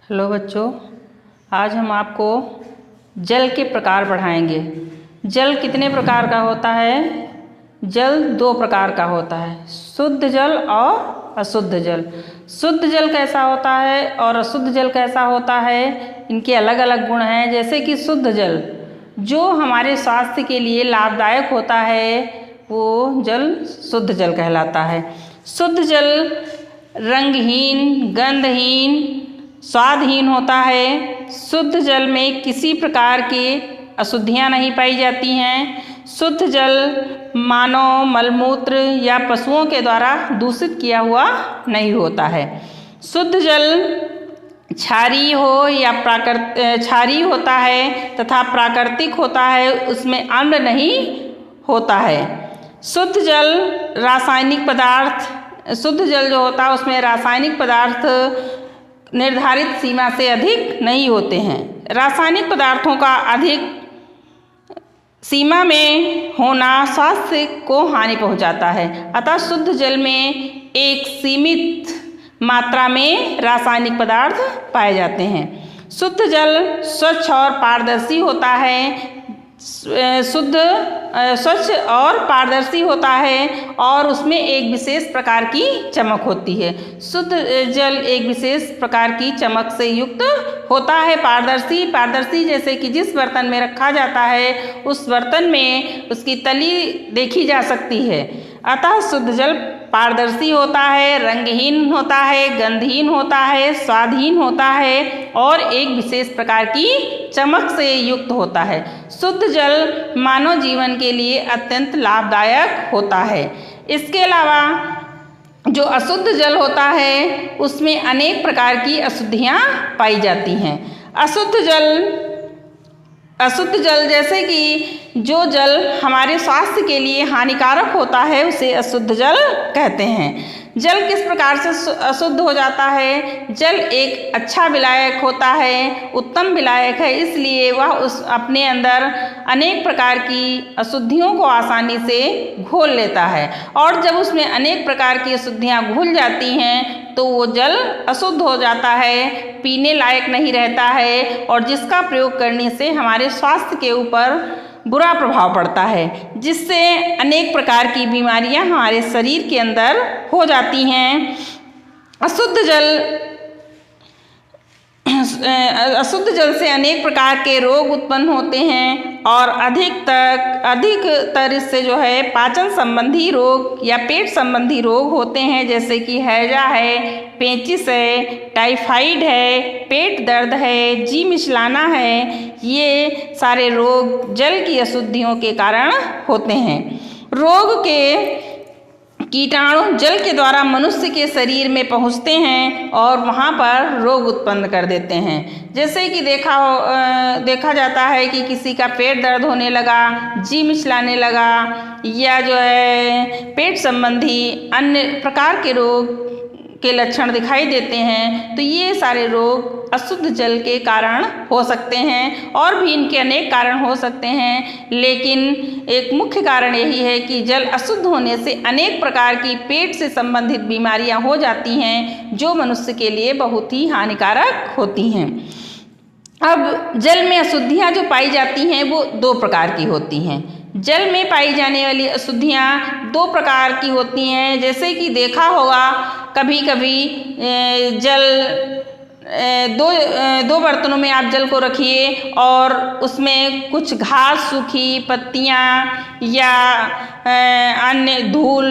Hello बच्चों, आज हम आपको जल के प्रकार पढ़ाएंगे। जल कितने प्रकार का होता है? जल दो प्रकार का होता है, शुद्ध जल और अशुद्ध जल। शुद्ध जल कैसा होता है और अशुद्ध जल कैसा होता है, इनके अलग अलग गुण हैं। जैसे कि शुद्ध जल जो हमारे स्वास्थ्य के लिए लाभदायक होता है, वो जल शुद्ध जल कहलाता है। शुद्ध जल रंगहीन, गंधहीन, स्वादहीन होता है। शुद्ध जल में किसी प्रकार की अशुद्धियाँ नहीं पाई जाती हैं। शुद्ध जल मानव मलमूत्र या पशुओं के द्वारा दूषित किया हुआ नहीं होता है। शुद्ध जल क्षारीय हो या क्षारीय होता है तथा प्राकृतिक होता है, उसमें अम्ल नहीं होता है। शुद्ध जल रासायनिक पदार्थ, शुद्ध जल जो होता है उसमें रासायनिक पदार्थ निर्धारित सीमा से अधिक नहीं होते हैं। रासायनिक पदार्थों का अधिक सीमा में होना स्वास्थ्य को हानि पहुंचाता है। अतः शुद्ध जल में एक सीमित मात्रा में रासायनिक पदार्थ पाए जाते हैं। शुद्ध जल स्वच्छ और पारदर्शी होता है। स्वच्छ और पारदर्शी होता है और उसमें एक विशेष प्रकार की चमक होती है। शुद्ध जल एक विशेष प्रकार की चमक से युक्त होता है। पारदर्शी जैसे कि जिस बर्तन में रखा जाता है उस बर्तन में उसकी तली देखी जा सकती है। अतः शुद्ध जल पारदर्शी होता है, रंगहीन होता है, गंधहीन होता है, स्वादहीन होता है और एक विशेष प्रकार की चमक से युक्त होता है। शुद्ध जल मानव जीवन के लिए अत्यंत लाभदायक होता है। इसके अलावा जो अशुद्ध जल होता है उसमें अनेक प्रकार की अशुद्धियाँ पाई जाती हैं। अशुद्ध जल जैसे कि जो जल हमारे स्वास्थ्य के लिए हानिकारक होता है उसे अशुद्ध जल कहते हैं। जल किस प्रकार से अशुद्ध हो जाता है? जल एक अच्छा विलायक होता है, उत्तम विलायक है, इसलिए वह उस अपने अंदर अनेक प्रकार की अशुद्धियों को आसानी से घोल लेता है और जब उसमें अनेक प्रकार की अशुद्धियाँ घुल जाती हैं तो वो जल अशुद्ध हो जाता है, पीने लायक नहीं रहता है और जिसका प्रयोग करने से हमारे स्वास्थ्य के ऊपर बुरा प्रभाव पड़ता है, जिससे अनेक प्रकार की बीमारियां हमारे शरीर के अंदर हो जाती हैं। अशुद्ध जल से अनेक प्रकार के रोग उत्पन्न होते हैं और अधिकतर इससे जो है पाचन संबंधी रोग या पेट संबंधी रोग होते हैं, जैसे कि हैजा है, पेचिस है, टाइफाइड है, पेट दर्द है, जी मिचलाना है। ये सारे रोग जल की अशुद्धियों के कारण होते हैं। रोग के कीटाणु जल के द्वारा मनुष्य के शरीर में पहुंचते हैं और वहां पर रोग उत्पन्न कर देते हैं। जैसे कि देखा जाता है कि किसी का पेट दर्द होने लगा, जी मिचलाने लगा या जो है पेट संबंधी अन्य प्रकार के रोग के लक्षण दिखाई देते हैं, तो ये सारे रोग अशुद्ध जल के कारण हो सकते हैं और भी इनके अनेक कारण हो सकते हैं, लेकिन एक मुख्य कारण यही है कि जल अशुद्ध होने से अनेक प्रकार की पेट से संबंधित बीमारियां हो जाती हैं जो मनुष्य के लिए बहुत ही हानिकारक होती हैं। अब जल में अशुद्धियां जो पाई जाती हैं वो दो प्रकार की होती हैं। जल में पाई जाने वाली अशुद्धियाँ दो प्रकार की होती हैं। जैसे कि देखा होगा कभी कभी दो बर्तनों में आप जल को रखिए और उसमें कुछ घास, सूखी पत्तियाँ या अन्य धूल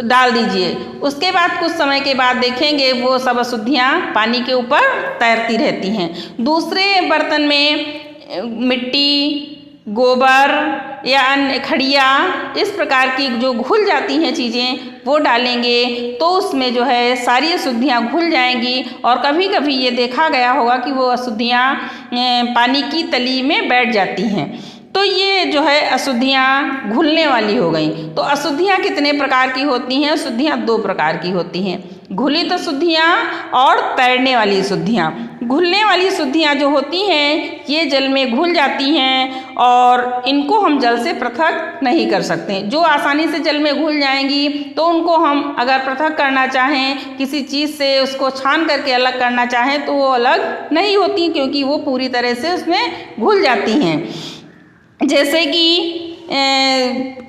डाल दीजिए। उसके बाद कुछ समय के बाद देखेंगे वो सब अशुद्धियाँ पानी के ऊपर तैरती रहती हैं। दूसरे बर्तन में मिट्टी, गोबर या अन्य खड़िया इस प्रकार की जो घुल जाती हैं चीज़ें वो डालेंगे तो उसमें जो है सारी अशुद्धियाँ घुल जाएंगी और कभी कभी ये देखा गया होगा कि वो अशुद्धियाँ पानी की तली में बैठ जाती हैं। तो ये जो है अशुद्धियाँ घुलने वाली हो गई। तो अशुद्धियाँ कितने प्रकार की होती हैं? अशुद्धियाँ दो प्रकार की होती हैं। घुलित अशुद्धियाँ और तैरने वाली अशुद्धियाँ। घुलने वाली अशुद्धियाँ जो होती हैं ये जल में घुल जाती हैं और इनको हम जल से पृथक नहीं कर सकते। जो आसानी से जल में घुल जाएंगी तो उनको हम अगर पृथक करना चाहें, किसी चीज़ से उसको छान करके अलग करना चाहें तो वो अलग नहीं होती, क्योंकि वो पूरी तरह से उसमें घुल जाती हैं। जैसे कि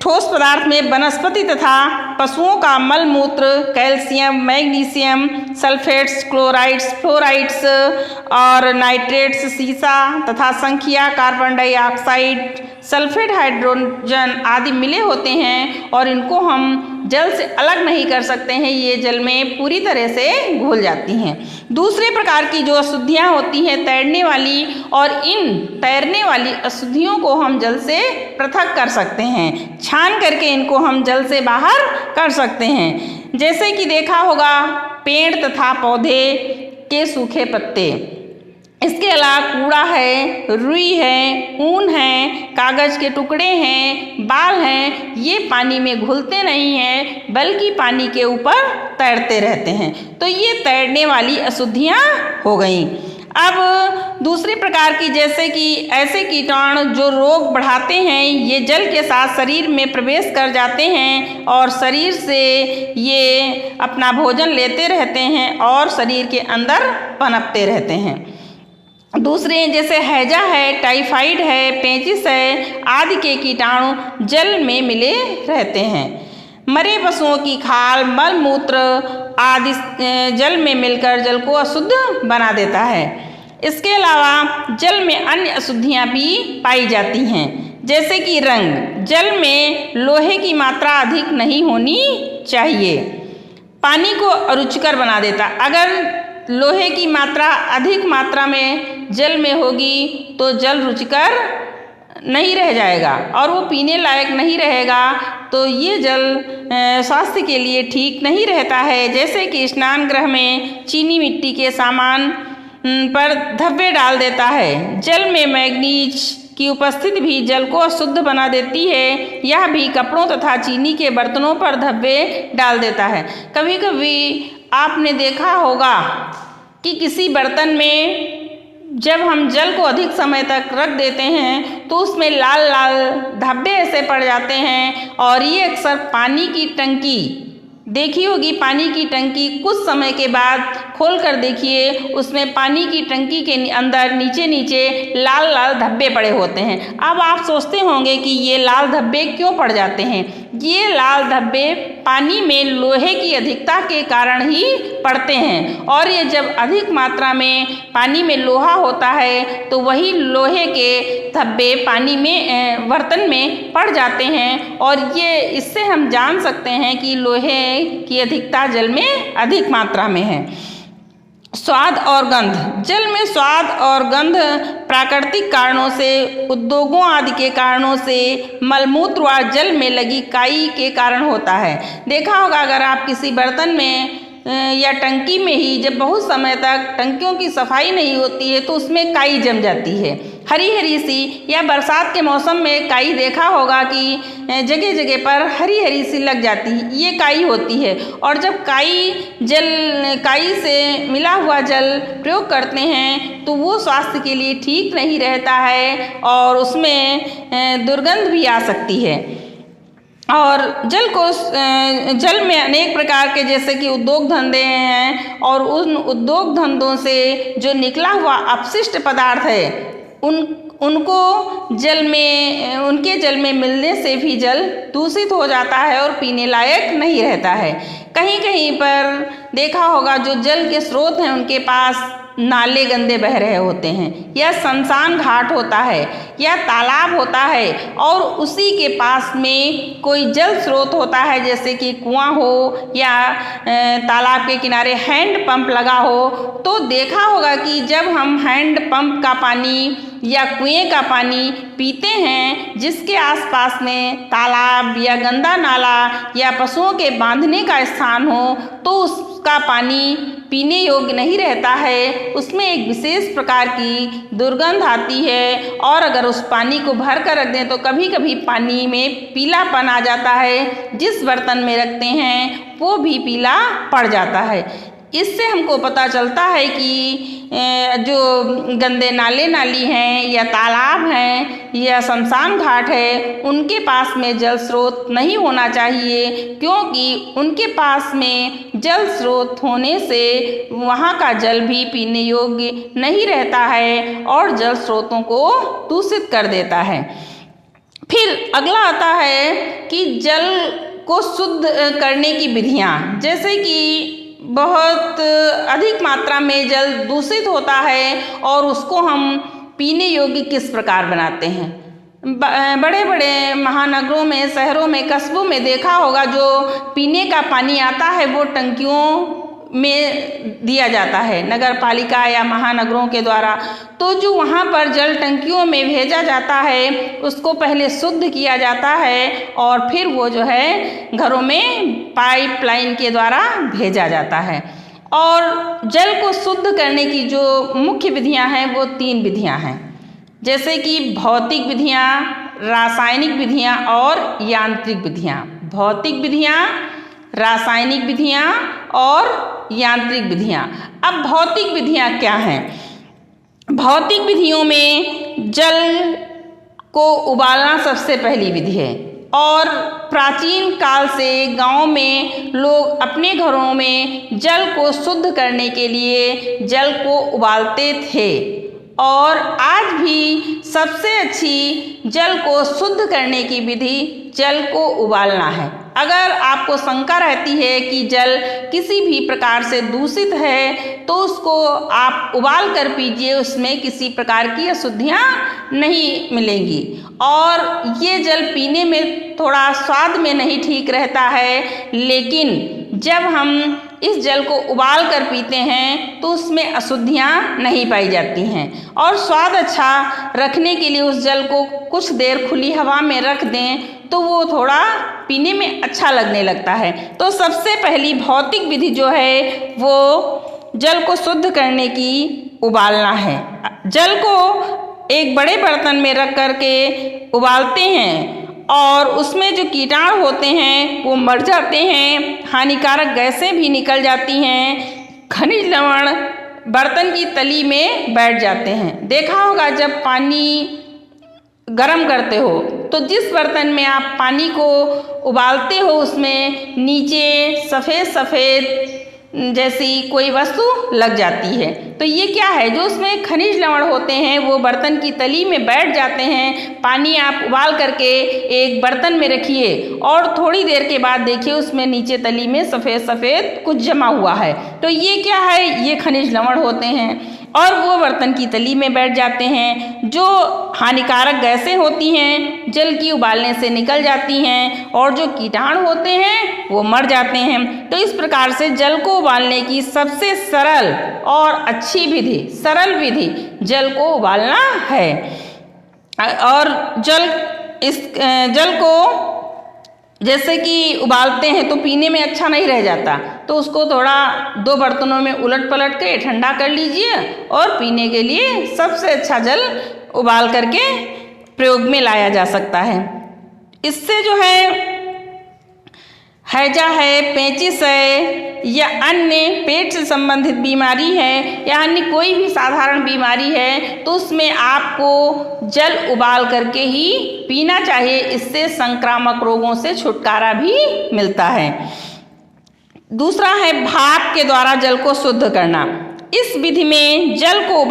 ठोस पदार्थ में वनस्पति तथा पशुओं का मल मूत्र, calcium, magnesium, sulphates, chlorides, fluorides और नाइट्रेट्स, सीसा तथा संख्या, कार्बन डाइऑक्साइड, सल्फेट हाइड्रोजन आदि मिले होते हैं और इनको हम जल से अलग नहीं कर सकते हैं, ये जल में पूरी तरह से घुल जाती हैं। दूसरे प्रकार की जो अशुद्धियाँ होती हैं तैरने वाली, और इन तैरने वाली अशुद्धियों को हम जल से पृथक कर सकते हैं, छान करके इनको हम जल से बाहर कर सकते हैं। जैसे कि देखा होगा पेड़ तथा पौधे के सूखे पत्ते, इसके अलावा कूड़ा है, रुई है, ऊन है, कागज़ के टुकड़े हैं, बाल हैं, ये पानी में घुलते नहीं हैं बल्कि पानी के ऊपर तैरते रहते हैं। तो ये तैरने वाली अशुद्धियाँ हो गईं। अब दूसरी प्रकार की, जैसे कि ऐसे कीटाणु जो रोग बढ़ाते हैं, ये जल के साथ शरीर में प्रवेश कर जाते हैं और शरीर से ये अपना भोजन लेते रहते हैं और शरीर के अंदर पनपते रहते हैं। दूसरे जैसे हैजा है, टाइफाइड है, पेचिस है आदि के कीटाणु जल में मिले रहते हैं। मरे पशुओं की खाल, मल मूत्र आदि जल में मिलकर जल को अशुद्ध बना देता है। इसके अलावा जल में अन्य अशुद्धियाँ भी पाई जाती हैं, जैसे कि रंग। जल में लोहे की मात्रा अधिक नहीं होनी चाहिए, पानी को अरुचिकर बना देता। अगर लोहे की मात्रा अधिक मात्रा में जल में होगी तो जल रुचिकर नहीं रह जाएगा और वो पीने लायक नहीं रहेगा, तो ये जल स्वास्थ्य के लिए ठीक नहीं रहता है। जैसे कि स्नान गृह में चीनी मिट्टी के सामान पर धब्बे डाल देता है। जल में मैग्नीज की उपस्थिति भी जल को अशुद्ध बना देती है। यह भी कपड़ों तथा चीनी के बर्तनों पर धब्बे डाल देता है। कभी कभी आपने देखा होगा कि किसी बर्तन में जब हम जल को अधिक समय तक रख देते हैं तो उसमें लाल लाल धब्बे ऐसे पड़ जाते हैं, और ये अक्सर पानी की टंकी देखी होगी। पानी की टंकी कुछ समय के बाद खोल कर देखिए, उसमें पानी की टंकी के अंदर नीचे नीचे लाल लाल धब्बे पड़े होते हैं। अब आप सोचते होंगे कि ये लाल धब्बे क्यों पड़ जाते हैं। ये लाल धब्बे पानी में लोहे की अधिकता के कारण ही पड़ते हैं, और ये जब अधिक मात्रा में पानी में लोहा होता है तो वही लोहे के धब्बे पानी में बर्तन में पड़ जाते हैं, और ये इससे हम जान सकते हैं कि लोहे की अधिकता जल में अधिक मात्रा में है। स्वाद और गंध। जल में स्वाद और गंध प्राकृतिक कारणों से, उद्योगों आदि के कारणों से, मलमूत्र व जल में लगी काई के कारण होता है। देखा होगा अगर आप किसी बर्तन में या टंकी में ही जब बहुत समय तक टंकियों की सफाई नहीं होती है तो उसमें काई जम जाती है, हरी हरी सी। या बरसात के मौसम में काई देखा होगा कि जगह जगह पर हरी हरी सी लग जाती है, ये काई होती है। और जब काई से मिला हुआ जल प्रयोग करते हैं तो वो स्वास्थ्य के लिए ठीक नहीं रहता है और उसमें दुर्गंध भी आ सकती है। और जल में अनेक प्रकार के जैसे कि उद्योग धंधे हैं, और उन उद्योग धंधों से जो निकला हुआ अपशिष्ट पदार्थ है उनके जल में मिलने से भी जल दूषित हो जाता है और पीने लायक नहीं रहता है। कहीं कहीं पर देखा होगा जो जल के स्रोत हैं उनके पास नाले गंदे बह रहे होते हैं, या शमशान घाट होता है या तालाब होता है, और उसी के पास में कोई जल स्रोत होता है जैसे कि कुआं हो या तालाब के किनारे हैंड पंप लगा हो। तो देखा होगा कि जब हम हैंड पंप का पानी या कुएं का पानी पीते हैं, जिसके आसपास में तालाब या गंदा नाला या पशुओं के बांधने का स्थान हो, तो उसका पानी पीने योग्य नहीं रहता है। उसमें एक विशेष प्रकार की दुर्गंध आती है और अगर उस पानी को भर कर रख दें तो कभी कभी पानी में पीलापन आ जाता है। जिस बर्तन में रखते हैं वो भी पीला पड़ जाता है। इससे हमको पता चलता है कि जो गंदे नाले नाली हैं या तालाब हैं या शमशान घाट है, उनके पास में जल स्रोत नहीं होना चाहिए, क्योंकि उनके पास में जल स्रोत होने से वहाँ का जल भी पीने योग्य नहीं रहता है और जल स्रोतों को दूषित कर देता है। फिर अगला आता है कि जल को शुद्ध करने की विधियाँ, जैसे कि बहुत अधिक मात्रा में जल दूषित होता है और उसको हम पीने योग्य किस प्रकार बनाते हैं। बड़े बड़े महानगरों में, शहरों में, कस्बों में देखा होगा, जो पीने का पानी आता है वो टंकियों में दिया जाता है नगर पालिका या महानगरों के द्वारा। तो जो वहाँ पर जल टंकियों में भेजा जाता है उसको पहले शुद्ध किया जाता है और फिर वो जो है घरों में पाइपलाइन के द्वारा भेजा जाता है। और जल को शुद्ध करने की जो मुख्य विधियाँ हैं वो 3 विधियाँ हैं, जैसे कि भौतिक विधियाँ, रासायनिक विधियाँ और यांत्रिक विधियाँ। भौतिक विधियाँ, रासायनिक विधियाँ और यांत्रिक विधियाँ। अब भौतिक विधियाँ क्या हैं? भौतिक विधियों में जल को उबालना सबसे पहली विधि है और प्राचीन काल से गांव में लोग अपने घरों में जल को शुद्ध करने के लिए जल को उबालते थे। और आज भी सबसे अच्छी जल को शुद्ध करने की विधि जल को उबालना है। अगर आपको शंका रहती है कि जल किसी भी प्रकार से दूषित है तो उसको आप उबाल कर पीजिए, उसमें किसी प्रकार की अशुद्धियाँ नहीं मिलेंगी और ये जल पीने में थोड़ा स्वाद में नहीं ठीक रहता है, लेकिन जब हम इस जल को उबाल कर पीते हैं तो उसमें अशुद्धियाँ नहीं पाई जाती हैं। और स्वाद अच्छा रखने के लिए उस जल को कुछ देर खुली हवा में रख दें तो वो थोड़ा पीने में अच्छा लगने लगता है। तो सबसे पहली भौतिक विधि जो है वो जल को शुद्ध करने की उबालना है। जल को एक बड़े बर्तन में रख कर के उबालते हैं और उसमें जो कीटाणु होते हैं वो मर जाते हैं, हानिकारक गैसें भी निकल जाती हैं, खनिज लवण बर्तन की तली में बैठ जाते हैं। देखा होगा जब पानी गरम करते हो तो जिस बर्तन में आप पानी को उबालते हो उसमें नीचे सफ़ेद सफ़ेद जैसी कोई वस्तु लग जाती है। तो ये क्या है? जो उसमें खनिज लवण होते हैं वो बर्तन की तली में बैठ जाते हैं। पानी आप उबाल करके एक बर्तन में रखिए और थोड़ी देर के बाद देखिए उसमें नीचे तली में सफ़ेद सफ़ेद कुछ जमा हुआ है। तो ये क्या है? ये खनिज लवण होते हैं और वो बर्तन की तली में बैठ जाते हैं। जो हानिकारक गैसें होती हैं जल की उबालने से निकल जाती हैं और जो कीटाणु होते हैं वो मर जाते हैं। तो इस प्रकार से जल को उबालने की सबसे सरल और अच्छी विधि, सरल विधि जल को उबालना है। और जल को जैसे कि उबालते हैं तो पीने में अच्छा नहीं रह जाता, तो उसको थोड़ा 2 बर्तनों में उलट पलट के ठंडा कर लीजिए और पीने के लिए सबसे अच्छा जल उबाल करके प्रयोग में लाया जा सकता है। इससे जो है हैजा है, पेचिश है या अन्य पेट से संबंधित बीमारी है या अन्य कोई भी साधारण बीमारी है तो उसमें आपको जल उबाल करके ही पीना चाहिए। इससे संक्रामक रोगों से छुटकारा भी मिलता है। दूसरा है भाप के द्वारा जल को शुद्ध करना। इस विधि में जल को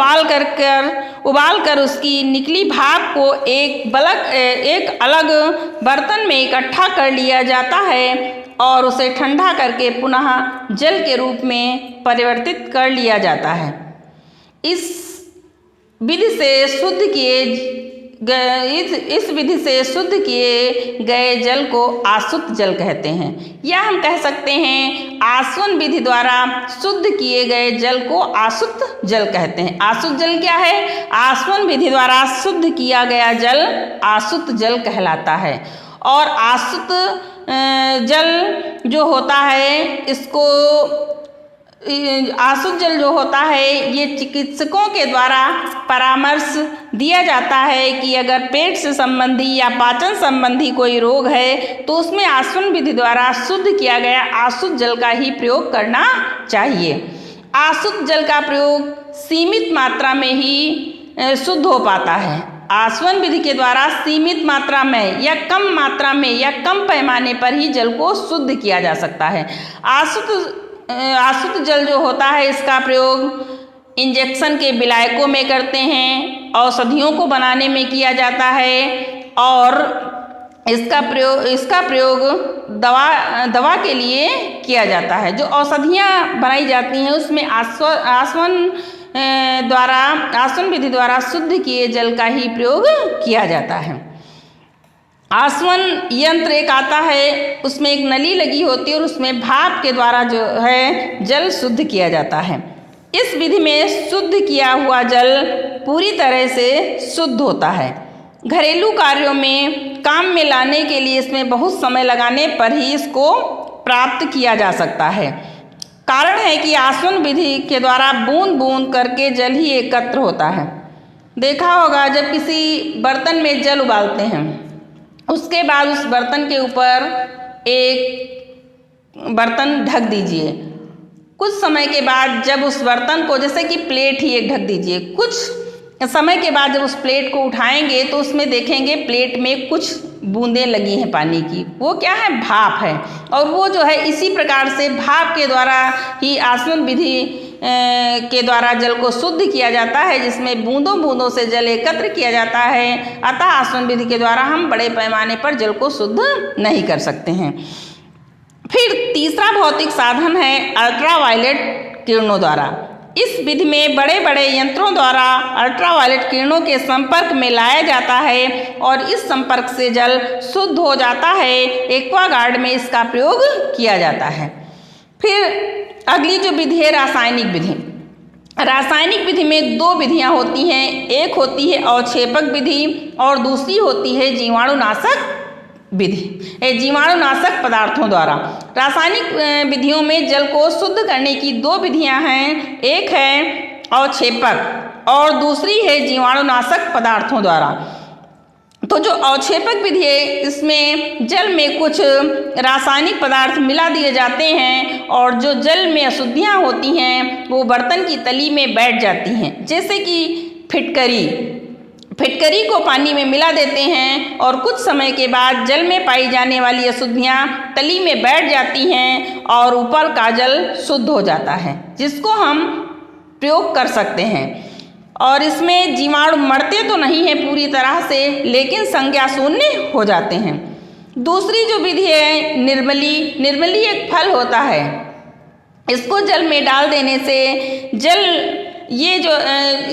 उबाल कर उसकी निकली भाप को एक अलग बर्तन में इकट्ठा कर लिया जाता है और उसे ठंडा करके पुनः जल के रूप में परिवर्तित कर लिया जाता है। इस विधि से शुद्ध किए गए जल को आसुत जल कहते हैं, या हम कह सकते हैं आसवन विधि द्वारा शुद्ध किए गए जल को आसुत जल कहते हैं। आसुत जल क्या है? आसवन विधि द्वारा शुद्ध किया गया जल आसुत जल कहलाता है। और आसुत जल जो होता है, इसको आसुत जल जो होता है ये चिकित्सकों के द्वारा परामर्श दिया जाता है कि अगर पेट से संबंधी या पाचन संबंधी कोई रोग है तो उसमें आसवन विधि द्वारा शुद्ध किया गया आसुत जल का ही प्रयोग करना चाहिए। आसुत जल का प्रयोग सीमित मात्रा में ही शुद्ध हो पाता है। आसवन विधि के द्वारा सीमित मात्रा में या कम मात्रा में या कम पैमाने पर ही जल को शुद्ध किया जा सकता है। आसुत जल जो होता है इसका प्रयोग इंजेक्शन के विलायकों में करते हैं, औषधियों को बनाने में किया जाता है और इसका प्रयोग दवा के लिए किया जाता है। जो औषधियाँ बनाई जाती हैं उसमें आसवन विधि द्वारा शुद्ध किए जल का ही प्रयोग किया जाता है। आसवन यंत्र एक आता है, उसमें एक नली लगी होती है और उसमें भाप के द्वारा जो है जल शुद्ध किया जाता है। इस विधि में शुद्ध किया हुआ जल पूरी तरह से शुद्ध होता है। घरेलू कार्यों में काम में लाने के लिए इसमें बहुत समय लगाने पर ही इसको प्राप्त किया जा सकता है। कारण है कि आसवन विधि के द्वारा बूंद बूंद करके जल ही एकत्र होता है। देखा होगा जब किसी बर्तन में जल उबालते हैं, उसके बाद उस बर्तन के ऊपर एक बर्तन ढक दीजिए। कुछ समय के बाद जब उस बर्तन को, जैसे कि प्लेट ही एक ढक दीजिए, कुछ समय के बाद जब उस प्लेट को उठाएंगे तो उसमें देखेंगे प्लेट में कुछ बूंदें लगी हैं पानी की। वो क्या है? भाप है। और वो जो है इसी प्रकार से भाप के द्वारा ही आसवन विधि के द्वारा जल को शुद्ध किया जाता है, जिसमें बूंदों बूंदों से जल एकत्र किया जाता है। अतः आसवन विधि के द्वारा हम बड़े पैमाने पर जल को शुद्ध नहीं कर सकते हैं। फिर तीसरा भौतिक साधन है अल्ट्रावायलेट किरणों द्वारा। इस विधि में बड़े बड़े यंत्रों द्वारा अल्ट्रावायलेट किरणों के संपर्क में लाया जाता है और इस संपर्क से जल शुद्ध हो जाता है। एक्वागार्ड में इसका प्रयोग किया जाता है। फिर अगली जो विधि है रासायनिक विधि। रासायनिक विधि में दो विधियां होती हैं, एक होती है अवक्षेपक विधि और दूसरी होती है जीवाणुनाशक विधि। जीवाणुनाशक पदार्थों द्वारा रासायनिक विधियों में जल को शुद्ध करने की दो विधियां हैं, एक है अवक्षेपक और दूसरी है जीवाणुनाशक पदार्थों द्वारा। तो जो अवक्षेपक विधि है इसमें जल में कुछ रासायनिक पदार्थ मिला दिए जाते हैं और जो जल में अशुद्धियाँ होती हैं वो बर्तन की तली में बैठ जाती हैं। जैसे कि फिटकरी को पानी में मिला देते हैं और कुछ समय के बाद जल में पाई जाने वाली अशुद्धियाँ तली में बैठ जाती हैं और ऊपर का जल शुद्ध हो जाता है, जिसको हम प्रयोग कर सकते हैं। और इसमें जीवाणु मरते तो नहीं हैं पूरी तरह से, लेकिन संज्ञा शून्य हो जाते हैं। दूसरी जो विधि है निर्मली एक फल होता है। इसको जल में डाल देने से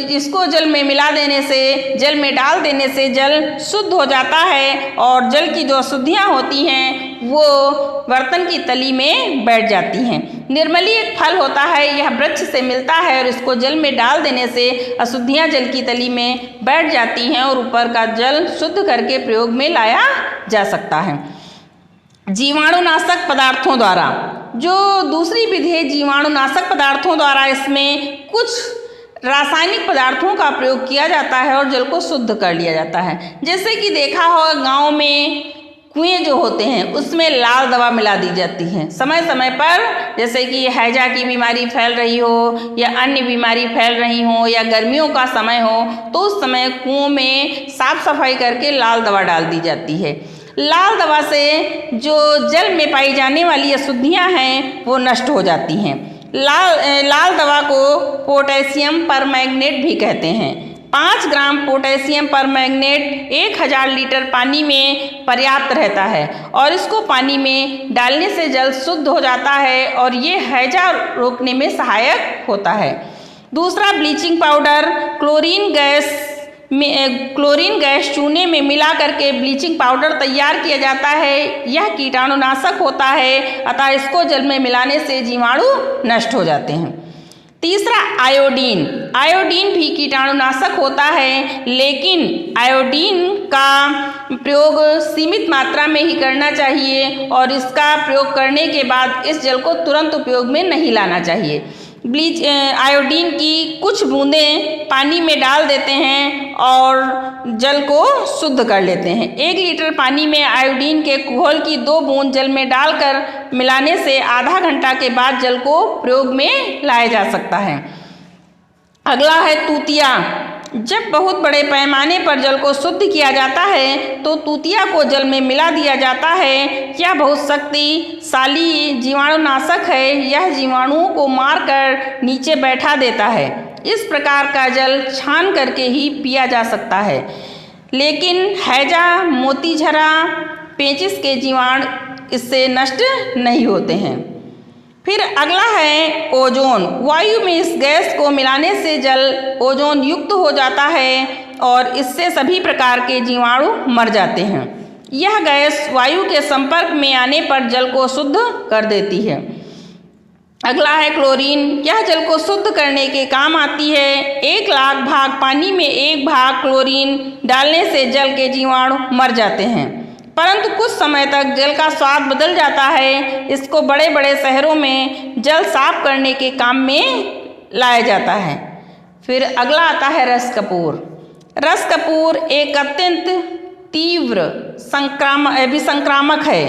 इसको जल में मिला देने से, जल में डाल देने से जल शुद्ध हो जाता है और जल की जो अशुद्धियाँ होती हैं वो बर्तन की तली में बैठ जाती हैं। निर्मली एक फल होता है, यह वृक्ष से मिलता है और इसको जल में डाल देने से अशुद्धियाँ जल की तली में बैठ जाती हैं और ऊपर का जल शुद्ध करके प्रयोग में लाया जा सकता है। जीवाणुनाशक पदार्थों द्वारा, जो दूसरी विधि है जीवाणुनाशक पदार्थों द्वारा, इसमें कुछ रासायनिक पदार्थों का प्रयोग किया जाता है और जल को शुद्ध कर लिया जाता है। जैसे कि देखा होगा गांव में कुएं जो होते हैं उसमें लाल दवा मिला दी जाती है समय समय पर, जैसे कि हैजा की बीमारी फैल रही हो या अन्य बीमारी फैल रही हो या गर्मियों का समय हो तो उस समय कुओं में साफ सफाई करके लाल दवा डाल दी जाती है। लाल दवा से जो जल में पाई जाने वाली अशुद्धियाँ हैं वो नष्ट हो जाती हैं। लाल दवा को पोटेशियम परमैंगनेट भी कहते हैं। 5 ग्राम पोटेशियम परमैंगनेट 1000 लीटर पानी में पर्याप्त रहता है और इसको पानी में डालने से जल शुद्ध हो जाता है और ये हैजा रोकने में सहायक होता है। दूसरा ब्लीचिंग पाउडर, क्लोरीन गैस चूने में मिला करके ब्लीचिंग पाउडर तैयार किया जाता है। यह कीटाणुनाशक होता है, अतः इसको जल में मिलाने से जीवाणु नष्ट हो जाते हैं। तीसरा आयोडीन। आयोडीन भी कीटाणुनाशक होता है, लेकिन आयोडीन का प्रयोग सीमित मात्रा में ही करना चाहिए और इसका प्रयोग करने के बाद इस जल को तुरंत उपयोग में नहीं लाना चाहिए। आयोडीन की कुछ बूंदें पानी में डाल देते हैं और जल को शुद्ध कर लेते हैं। 1 लीटर पानी में आयोडीन के घोल की 2 बूंद जल में डालकर मिलाने से आधा घंटा के बाद जल को प्रयोग में लाया जा सकता है। अगला है तूतिया। जब बहुत बड़े पैमाने पर जल को शुद्ध किया जाता है तो तूतिया को जल में मिला दिया जाता है। यह बहुत शक्तिशाली जीवाणुनाशक है। यह जीवाणुओं को मारकर नीचे बैठा देता है। इस प्रकार का जल छान करके ही पिया जा सकता है, लेकिन हैजा, मोतीझरा, पेचिश के जीवाणु इससे नष्ट नहीं होते हैं। फिर अगला है ओजोन। वायु में इस गैस को मिलाने से जल ओजोन युक्त हो जाता है और इससे सभी प्रकार के जीवाणु मर जाते हैं। यह गैस वायु के संपर्क में आने पर जल को शुद्ध कर देती है। अगला है क्लोरीन। यह जल को शुद्ध करने के काम आती है। 1 लाख भाग पानी में 1 भाग क्लोरीन डालने से जल के जीवाणु मर जाते हैं, परंतु कुछ समय तक जल का स्वाद बदल जाता है। इसको बड़े बड़े शहरों में जल साफ करने के काम में लाया जाता है। फिर अगला आता है रस कपूर। रस कपूर एक अत्यंत तीव्र विसंक्रामक है।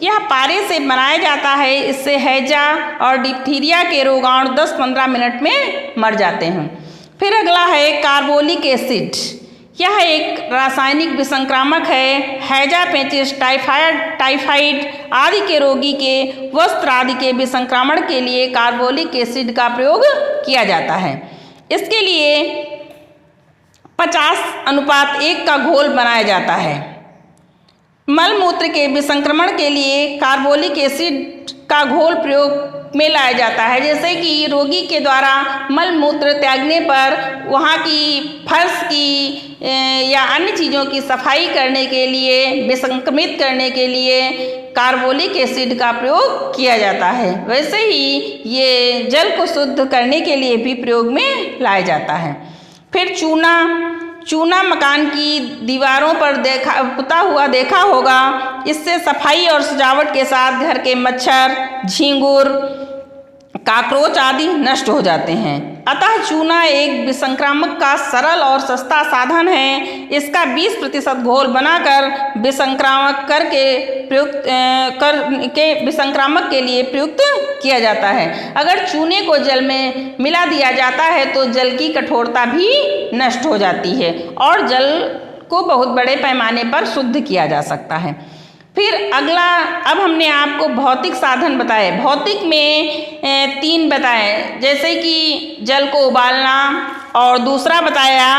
यह पारे से बनाया जाता है। इससे हैजा और डिप्थीरिया के रोगाणु 10-15 मिनट में मर जाते हैं। फिर अगला है कार्बोलिक एसिड। यह एक रासायनिक विसंक्रामक है। हैजा, पेचिश, टाइफाइड आदि के रोगी के वस्त्र आदि के विसंक्रमण के लिए कार्बोलिक एसिड का प्रयोग किया जाता है। इसके लिए 50:1 का घोल बनाया जाता है। मल मूत्र के विसंक्रमण के लिए कार्बोलिक एसिड का घोल प्रयोग में लाया जाता है। जैसे कि रोगी के द्वारा मल मूत्र त्यागने पर वहाँ की फर्श की या अन्य चीज़ों की सफाई करने के लिए, विसंक्रमित करने के लिए कार्बोलिक एसिड का प्रयोग किया जाता है। वैसे ही ये जल को शुद्ध करने के लिए भी प्रयोग में लाया जाता है। फिर चूना मकान की दीवारों पर पुता हुआ देखा होगा। इससे सफाई और सजावट के साथ घर के मच्छर, झींगुर, काकरोच आदि नष्ट हो जाते हैं। अतः चूना एक विसंक्रामक का सरल और सस्ता साधन है। इसका 20% घोल बनाकर विसंक्रामक विसंक्रामक के लिए प्रयुक्त किया जाता है। अगर चूने को जल में मिला दिया जाता है तो जल की कठोरता भी नष्ट हो जाती है और जल को बहुत बड़े पैमाने पर शुद्ध किया जा सकता है। फिर अगला, अब हमने आपको भौतिक साधन बताए। भौतिक में 3 बताए, जैसे कि जल को उबालना, और दूसरा बताया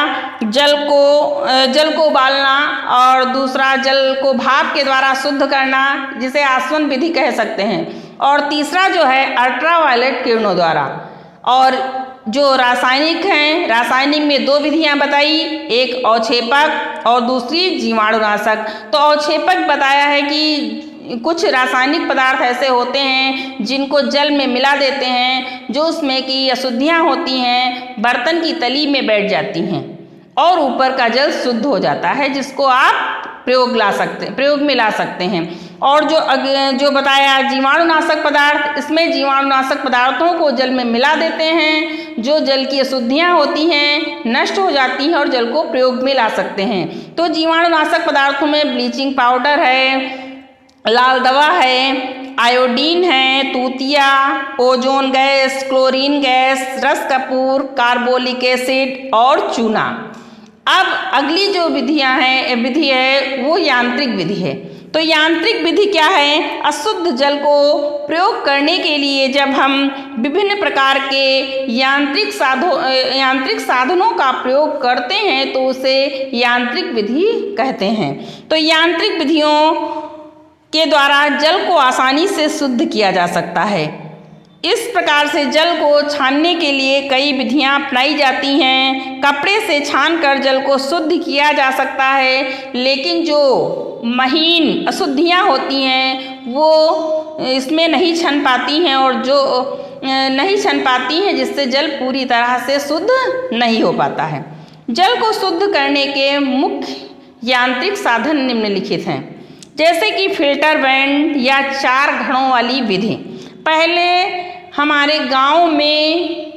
जल को उबालना, और दूसरा जल को भाप के द्वारा शुद्ध करना, जिसे आसवन विधि कह सकते हैं, और तीसरा जो है अल्ट्रावायलेट किरणों द्वारा। और जो रासायनिक हैं, रासायनिक में 2 विधियां बताई, एक अवक्षेपक और दूसरी जीवाणुनाशक। तो अवक्षेपक बताया है कि कुछ रासायनिक पदार्थ ऐसे होते हैं जिनको जल में मिला देते हैं, जो उसमें की अशुद्धियां होती हैं बर्तन की तली में बैठ जाती हैं और ऊपर का जल शुद्ध हो जाता है, जिसको आप प्रयोग में ला सकते हैं। और जो बताया जीवाणुनाशक पदार्थ, इसमें जीवाणुनाशक पदार्थों को जल में मिला देते हैं, जो जल की अशुद्धियां होती हैं नष्ट हो जाती हैं और जल को प्रयोग में ला सकते हैं। तो जीवाणुनाशक पदार्थों में ब्लीचिंग पाउडर है, लाल दवा है, आयोडीन है, तूतिया, ओजोन गैस, क्लोरीन गैस, रस कपूर, कार्बोलिक एसिड और चूना। अब अगली जो विधि है वो यांत्रिक विधि है। तो यांत्रिक विधि क्या है? अशुद्ध जल को प्रयोग करने के लिए जब हम विभिन्न प्रकार के यांत्रिक साधनों का प्रयोग करते हैं तो उसे यांत्रिक विधि कहते हैं। तो यांत्रिक विधियों के द्वारा जल को आसानी से शुद्ध किया जा सकता है। इस प्रकार से जल को छानने के लिए कई विधियां अपनाई जाती हैं। कपड़े से छानकर जल को शुद्ध किया जा सकता है, लेकिन जो महीन अशुद्धियां होती हैं वो इसमें नहीं छन पाती हैं, और जो नहीं छन पाती हैं, जिससे जल पूरी तरह से शुद्ध नहीं हो पाता है। जल को शुद्ध करने के मुख्य यांत्रिक साधन निम्नलिखित हैं, जैसे कि फिल्टर बैंड या 4 घड़ों वाली विधि। पहले हमारे गांव में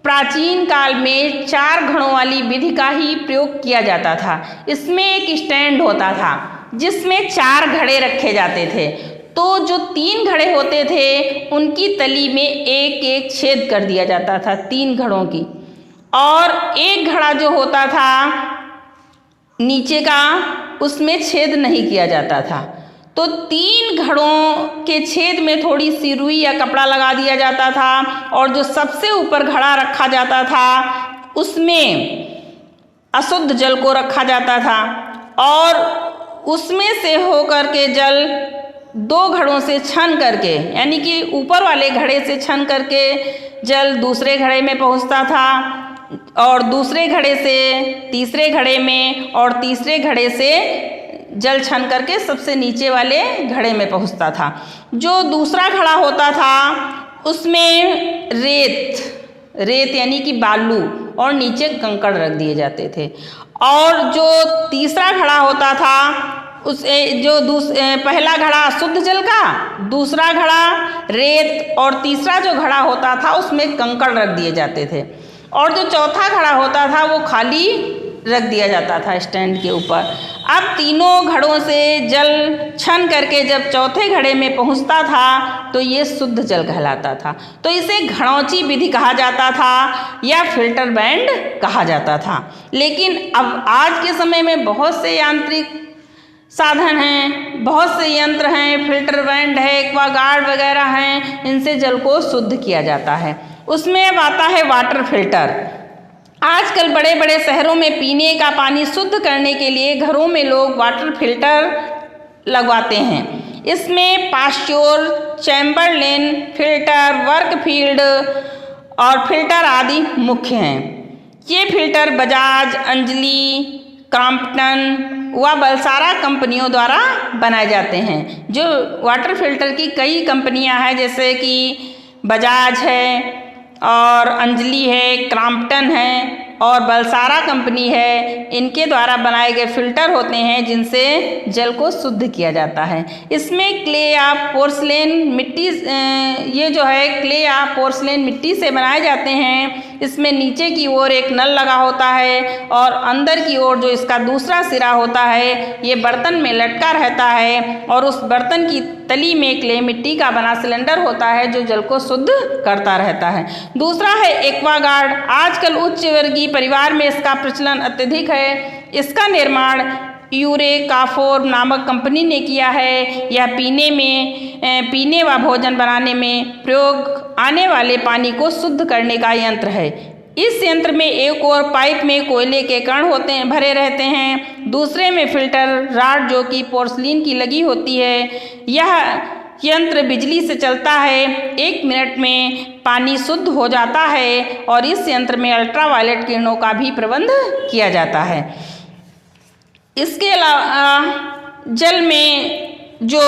प्राचीन काल में 4 घड़ों वाली विधि का ही प्रयोग किया जाता था। इसमें एक स्टैंड होता था जिसमें 4 घड़े रखे जाते थे। तो जो 3 घड़े होते थे उनकी तली में एक एक छेद कर दिया जाता था 3 घड़ों की, और एक घड़ा जो होता था नीचे का उसमें छेद नहीं किया जाता था। तो 3 घड़ों के छेद में थोड़ी सी रुई या कपड़ा लगा दिया जाता था, और जो सबसे ऊपर घड़ा रखा जाता था उसमें अशुद्ध जल को रखा जाता था, और उसमें से होकर के जल 2 घड़ों से छन करके, यानी कि ऊपर वाले घड़े से छन करके जल दूसरे घड़े में पहुंचता था, और दूसरे घड़े से तीसरे घड़े में, और तीसरे घड़े से जल छन करके सबसे नीचे वाले घड़े में पहुंचता था। जो दूसरा घड़ा होता था उसमें रेत यानी कि बालू और नीचे कंकड़ रख दिए जाते थे, और जो तीसरा घड़ा होता था उसे पहला घड़ा शुद्ध जल का, दूसरा घड़ा रेत, और तीसरा जो घड़ा होता था उसमें कंकड़ रख दिए जाते थे, और जो चौथा घड़ा होता था वो खाली रख दिया जाता था स्टैंड के ऊपर। अब तीनों घड़ों से जल छन करके जब चौथे घड़े में पहुंचता था तो ये शुद्ध जल कहलाता था। तो इसे घड़ौची विधि कहा जाता था या फिल्टर बैंड कहा जाता था। लेकिन अब आज के समय में बहुत से यांत्रिक साधन हैं, बहुत से यंत्र हैं, फिल्टर बैंड है, एक्वागार्ड वगैरह हैं, इनसे जल को शुद्ध किया जाता है। उसमें अब आता है वाटर फिल्टर। आजकल बड़े बड़े शहरों में पीने का पानी शुद्ध करने के लिए घरों में लोग वाटर फिल्टर लगवाते हैं। इसमें पाश्योर, चैम्बरलेन फिल्टर, वर्कफील्ड और फिल्टर आदि मुख्य हैं। ये फिल्टर बजाज, अंजली, क्रॉम्पटन व बलसारा कंपनियों द्वारा बनाए जाते हैं। जो वाटर फिल्टर की कई कंपनियां हैं, जैसे कि बजाज है और अंजलि है, क्रॉम्पटन है और बलसारा कंपनी है, इनके द्वारा बनाए गए फिल्टर होते हैं जिनसे जल को शुद्ध किया जाता है। इसमें क्ले या पोर्सलेन मिट्टी, ये जो है क्ले या पोर्सलेन मिट्टी से बनाए जाते हैं। इसमें नीचे की ओर एक नल लगा होता है और अंदर की ओर जो इसका दूसरा सिरा होता है ये बर्तन में लटका रहता है, और उस बर्तन की तली में क्ले मिट्टी का बना सिलेंडर होता है जो जल को शुद्ध करता रहता है। दूसरा है एक्वागार्ड। आजकल उच्च वर्गीय परिवार में इसका प्रचलन अत्यधिक है। इसका निर्माण यूरेकाफोर नामक कंपनी ने किया है। यह पीने व भोजन बनाने में प्रयोग आने वाले पानी को शुद्ध करने का यंत्र है। इस यंत्र में एक और पाइप में कोयले के कण भरे रहते हैं, दूसरे में फिल्टर रॉड जो कि पोर्सलीन की लगी होती है। यह यंत्र बिजली से चलता है। 1 मिनट में पानी शुद्ध हो जाता है, और इस यंत्र में अल्ट्रावायलेट किरणों का भी प्रबंध किया जाता है। इसके अलावा जल में जो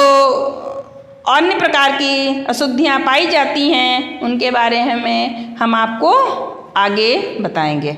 अन्य प्रकार की अशुद्धियाँ पाई जाती हैं उनके बारे में हम आपको आगे बताएंगे।